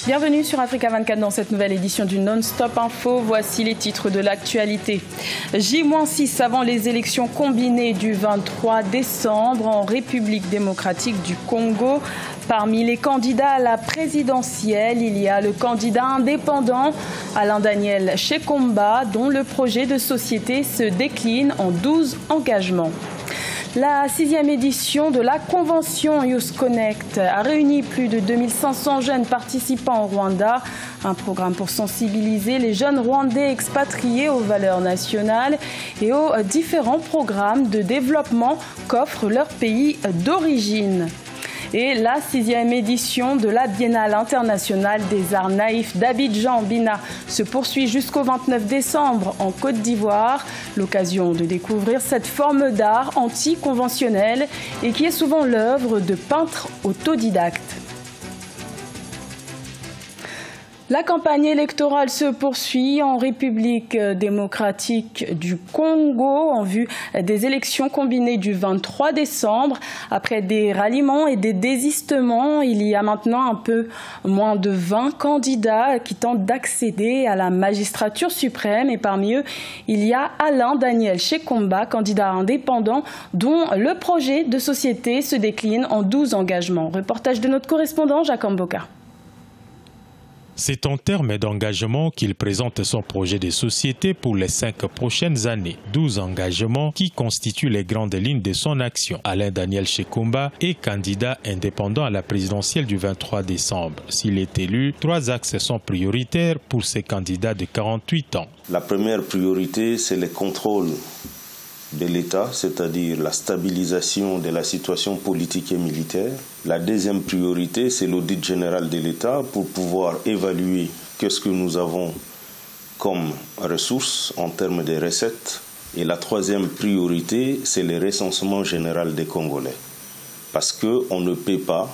Bienvenue sur Africa 24 dans cette nouvelle édition du Non-Stop Info. Voici les titres de l'actualité. J-6 avant les élections combinées du 23 décembre en République démocratique du Congo. Parmi les candidats à la présidentielle, il y a le candidat indépendant Alain Daniel Shekomba, dont le projet de société se décline en 12 engagements. La 6e édition de la convention Youth Connect a réuni plus de 2500 jeunes participants au Rwanda. Un programme pour sensibiliser les jeunes Rwandais expatriés aux valeurs nationales et aux différents programmes de développement qu'offre leur pays d'origine. Et la 6e édition de la Biennale internationale des arts naïfs d'Abidjan-Bina se poursuit jusqu'au 29 décembre en Côte d'Ivoire. L'occasion de découvrir cette forme d'art anticonventionnelle et qui est souvent l'œuvre de peintres autodidactes. La campagne électorale se poursuit en République démocratique du Congo en vue des élections combinées du 23 décembre. Après des ralliements et des désistements, il y a maintenant un peu moins de 20 candidats qui tentent d'accéder à la magistrature suprême. Et parmi eux, il y a Alain Daniel Shekomba, candidat indépendant, dont le projet de société se décline en 12 engagements. Reportage de notre correspondant Jacques Mboka. C'est en termes d'engagement qu'il présente son projet de société pour les 5 prochaines années. 12 engagements qui constituent les grandes lignes de son action. Alain Daniel Shekomba est candidat indépendant à la présidentielle du 23 décembre. S'il est élu, 3 axes sont prioritaires pour ces candidats de 48 ans. La première priorité, c'est le contrôle de l'État, c'est-à-dire la stabilisation de la situation politique et militaire. La deuxième priorité, c'est l'audit général de l'État pour pouvoir évaluer qu'est-ce que nous avons comme ressources en termes de recettes. Et la troisième priorité, c'est le recensement général des Congolais. Parce qu'on ne peut pas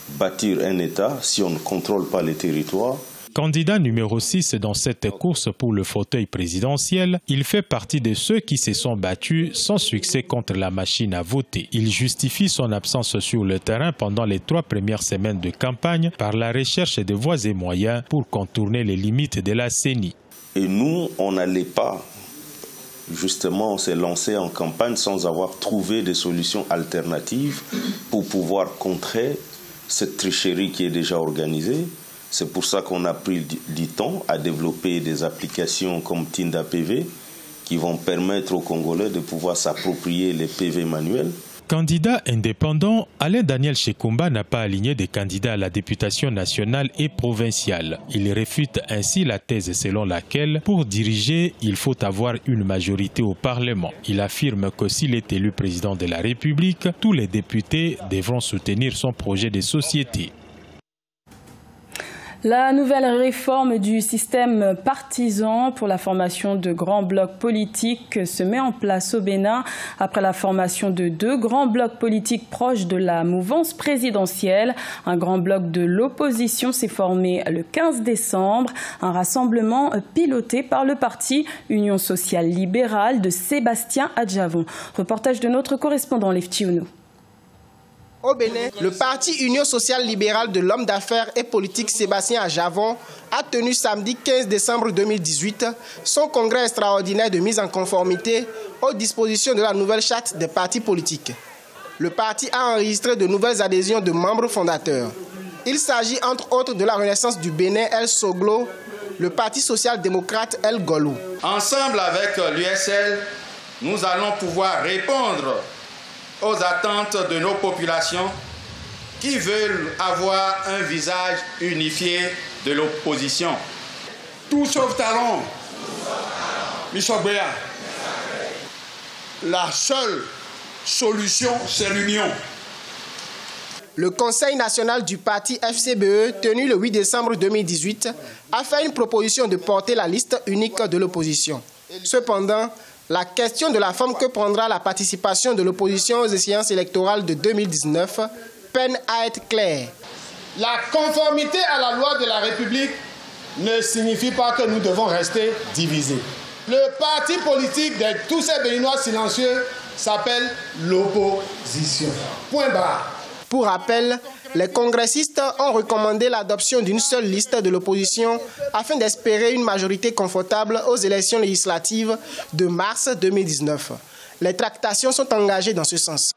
bâtir un État si on ne contrôle pas les territoires. Candidat numéro 6 dans cette course pour le fauteuil présidentiel, il fait partie de ceux qui se sont battus sans succès contre la machine à voter. Il justifie son absence sur le terrain pendant les 3 premières semaines de campagne par la recherche de voies et moyens pour contourner les limites de la CENI. Et nous, on n'allait pas, justement, on s'est lancé en campagne sans avoir trouvé des solutions alternatives pour pouvoir contrer cette tricherie qui est déjà organisée. C'est pour ça qu'on a pris du temps à développer des applications comme Tinda PV qui vont permettre aux Congolais de pouvoir s'approprier les PV manuels. Candidat indépendant, Alain Daniel Shekomba n'a pas aligné des candidats à la députation nationale et provinciale. Il réfute ainsi la thèse selon laquelle, pour diriger, il faut avoir une majorité au Parlement. Il affirme que s'il est élu président de la République, tous les députés devront soutenir son projet de société. La nouvelle réforme du système partisan pour la formation de grands blocs politiques se met en place au Bénin après la formation de 2 grands blocs politiques proches de la mouvance présidentielle. Un grand bloc de l'opposition s'est formé le 15 décembre, un rassemblement piloté par le parti Union sociale libérale de Sébastien Adjavon. Reportage de notre correspondant Lefti Ounou. Au Bénin, le parti Union sociale libérale de l'homme d'affaires et politique Sébastien Adjavon a tenu samedi 15 décembre 2018 son congrès extraordinaire de mise en conformité aux dispositions de la nouvelle charte des partis politiques. Le parti a enregistré de nouvelles adhésions de membres fondateurs. Il s'agit entre autres de la Renaissance du Bénin El Soglo, le Parti social-démocrate El Golou. Ensemble avec l'USL, nous allons pouvoir répondre aux attentes de nos populations qui veulent avoir un visage unifié de l'opposition. Tout sauf talent. Michel Béa. La seule solution, c'est l'union. Le Conseil national du parti FCBE, tenu le 8 décembre 2018, a fait une proposition de porter la liste unique de l'opposition. Cependant, la question de la forme que prendra la participation de l'opposition aux échéances électorales de 2019 peine à être claire. La conformité à la loi de la République ne signifie pas que nous devons rester divisés. Le parti politique de tous ces Béninois silencieux s'appelle l'opposition. Point barre. Pour rappel, les congressistes ont recommandé l'adoption d'une seule liste de l'opposition afin d'espérer une majorité confortable aux élections législatives de mars 2019. Les tractations sont engagées dans ce sens.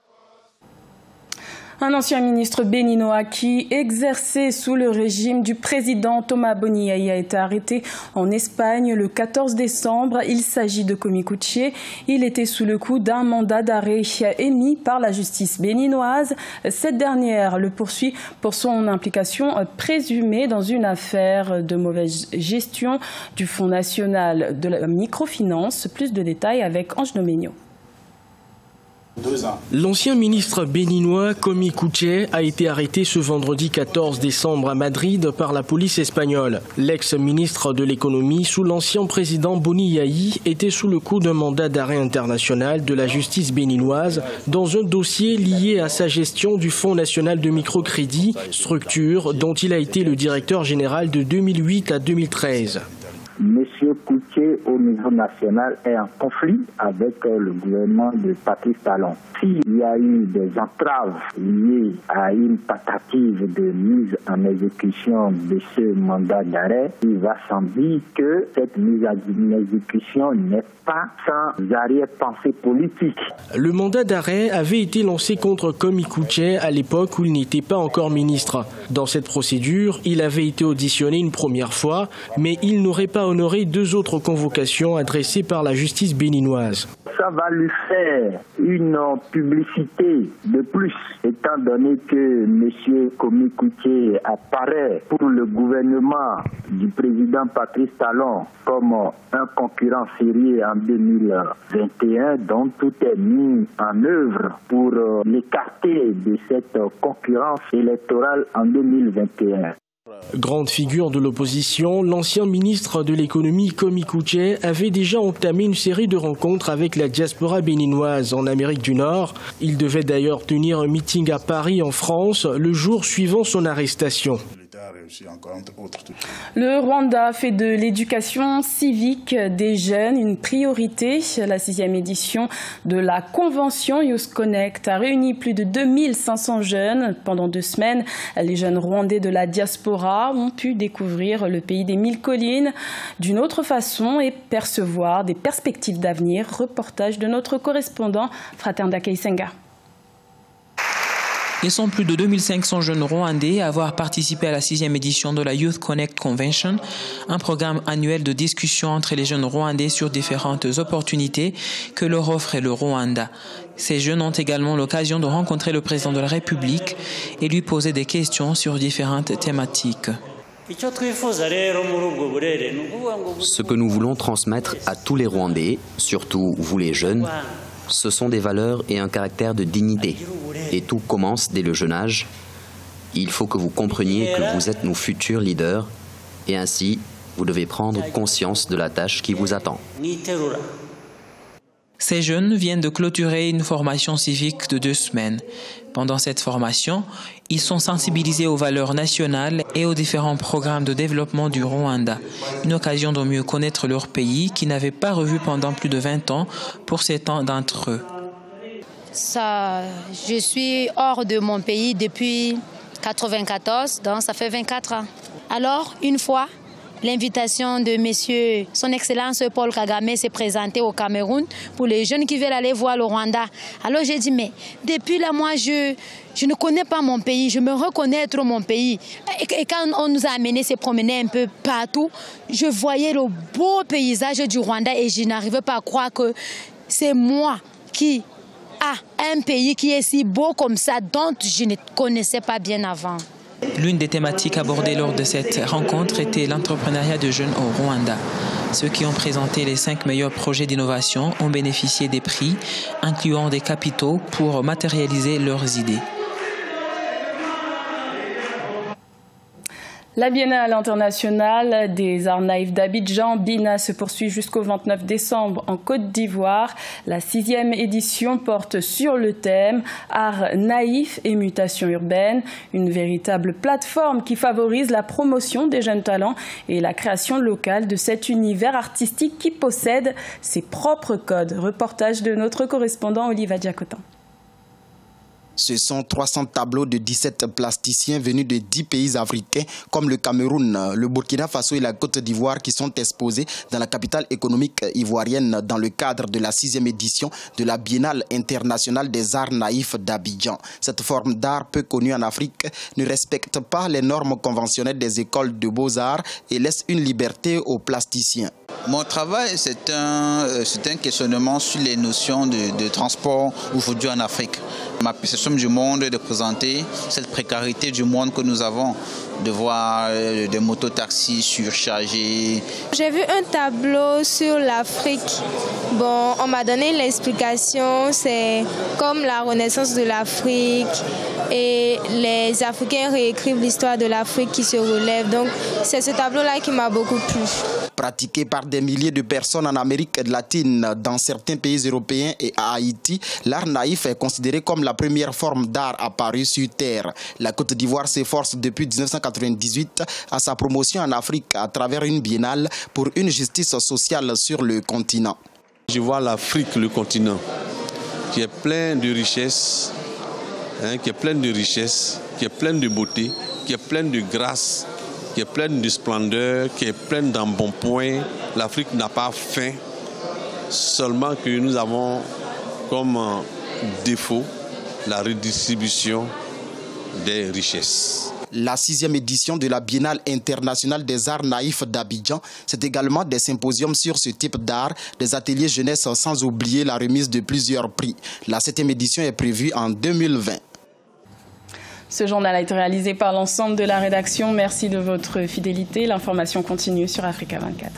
Un ancien ministre béninois qui exerçait sous le régime du président Thomas Boniaï a été arrêté en Espagne le 14 décembre. Il s'agit de Komi Kouché. Il était sous le coup d'un mandat d'arrêt émis par la justice béninoise. Cette dernière le poursuit pour son implication présumée dans une affaire de mauvaise gestion du Fonds national de la microfinance. Plus de détails avec Ange Noménio. L'ancien ministre béninois Komi Kouché a été arrêté ce vendredi 14 décembre à Madrid par la police espagnole. L'ex-ministre de l'économie sous l'ancien président Boniaï était sous le coup d'un mandat d'arrêt international de la justice béninoise dans un dossier lié à sa gestion du Fonds national de microcrédit, structure dont il a été le directeur général de 2008 à 2013. Monsieur Kouché, au niveau national, est en conflit avec le gouvernement de Patrice Talon. S'il y a eu des entraves liées à une tentative de mise en exécution de ce mandat d'arrêt, il va sans dire que cette mise en exécution n'est pas sans arrière-pensée politique. Le mandat d'arrêt avait été lancé contre Komi Kouché à l'époque où il n'était pas encore ministre. Dans cette procédure, il avait été auditionné une première fois, mais il n'aurait pas honoré deux autres convocations adressées par la justice béninoise. Ça va lui faire une publicité de plus, étant donné que M. Komi Kouché apparaît pour le gouvernement du président Patrice Talon comme un concurrent sérieux en 2021, dont tout est mis en œuvre pour l'écarter de cette concurrence électorale en 2021. Grande figure de l'opposition, l'ancien ministre de l'économie Komi Kouché avait déjà entamé une série de rencontres avec la diaspora béninoise en Amérique du Nord. Il devait d'ailleurs tenir un meeting à Paris en France le jour suivant son arrestation. Le Rwanda fait de l'éducation civique des jeunes une priorité. La 6e édition de la convention Youth Connect a réuni plus de 2500 jeunes. Pendant 2 semaines, les jeunes rwandais de la diaspora ont pu découvrir le pays des 1000 collines d'une autre façon et percevoir des perspectives d'avenir. Reportage de notre correspondant Fraternda Keisenga. Ils sont plus de 2500 jeunes rwandais à avoir participé à la 6e édition de la Youth Connect Convention, un programme annuel de discussion entre les jeunes rwandais sur différentes opportunités que leur offre le Rwanda. Ces jeunes ont également l'occasion de rencontrer le président de la République et lui poser des questions sur différentes thématiques. Ce que nous voulons transmettre à tous les Rwandais, surtout vous les jeunes, ce sont des valeurs et un caractère de dignité. Et tout commence dès le jeune âge. Il faut que vous compreniez que vous êtes nos futurs leaders et ainsi, vous devez prendre conscience de la tâche qui vous attend. Ces jeunes viennent de clôturer une formation civique de 2 semaines. Pendant cette formation, ils sont sensibilisés aux valeurs nationales et aux différents programmes de développement du Rwanda. Une occasion de mieux connaître leur pays qu'ils n'avaient pas revu pendant plus de 20 ans pour certains d'entre eux. Je suis hors de mon pays depuis 1994, donc ça fait 24 ans. Alors, une fois, l'invitation de monsieur, son Excellence Paul Kagame s'est présentée au Cameroun pour les jeunes qui veulent aller voir le Rwanda. Alors j'ai dit, mais depuis là, moi, je ne connais pas mon pays, je me reconnais trop mon pays. Et quand on nous a amenés se promener un peu partout, je voyais le beau paysage du Rwanda et je n'arrivais pas à croire que c'est moi qui a un pays qui est si beau comme ça, dont je ne connaissais pas bien avant. L'une des thématiques abordées lors de cette rencontre était l'entrepreneuriat de jeunes au Rwanda. Ceux qui ont présenté les 5 meilleurs projets d'innovation ont bénéficié des prix, incluant des capitaux pour matérialiser leurs idées. La Biennale internationale des arts naïfs d'Abidjan, BINA, se poursuit jusqu'au 29 décembre en Côte d'Ivoire. La 6e édition porte sur le thème « Art naïf et mutation urbaine », une véritable plateforme qui favorise la promotion des jeunes talents et la création locale de cet univers artistique qui possède ses propres codes. Reportage de notre correspondant Oliva Diacotin. Ce sont 300 tableaux de 17 plasticiens venus de 10 pays africains comme le Cameroun, le Burkina Faso et la Côte d'Ivoire qui sont exposés dans la capitale économique ivoirienne dans le cadre de la 6e édition de la Biennale internationale des arts naïfs d'Abidjan. Cette forme d'art peu connue en Afrique ne respecte pas les normes conventionnelles des écoles de beaux-arts et laisse une liberté aux plasticiens. Mon travail, c'est un questionnement sur les notions de transport aujourd'hui en Afrique. Ma perception du monde est de présenter cette précarité du monde que nous avons, de voir des mototaxis surchargés. J'ai vu un tableau sur l'Afrique. Bon, on m'a donné l'explication, c'est comme la renaissance de l'Afrique et les Africains réécrivent l'histoire de l'Afrique qui se relève. Donc c'est ce tableau-là qui m'a beaucoup plu. Pratiqué par des milliers de personnes en Amérique latine, dans certains pays européens et à Haïti, l'art naïf est considéré comme la première forme d'art apparue sur Terre. La Côte d'Ivoire s'efforce depuis 1998 à sa promotion en Afrique à travers une biennale pour une justice sociale sur le continent. Je vois l'Afrique, le continent, qui est plein de richesses, qui est plein de beauté, qui est plein de grâce, qui est pleine de splendeur, qui est pleine d'embonpoint. L'Afrique n'a pas faim, seulement que nous avons comme défaut la redistribution des richesses. La 6e édition de la Biennale internationale des arts naïfs d'Abidjan, c'est également des symposiums sur ce type d'art, des ateliers jeunesse sans oublier la remise de plusieurs prix. La 7e édition est prévue en 2020. Ce journal a été réalisé par l'ensemble de la rédaction. Merci de votre fidélité. L'information continue sur Africa 24.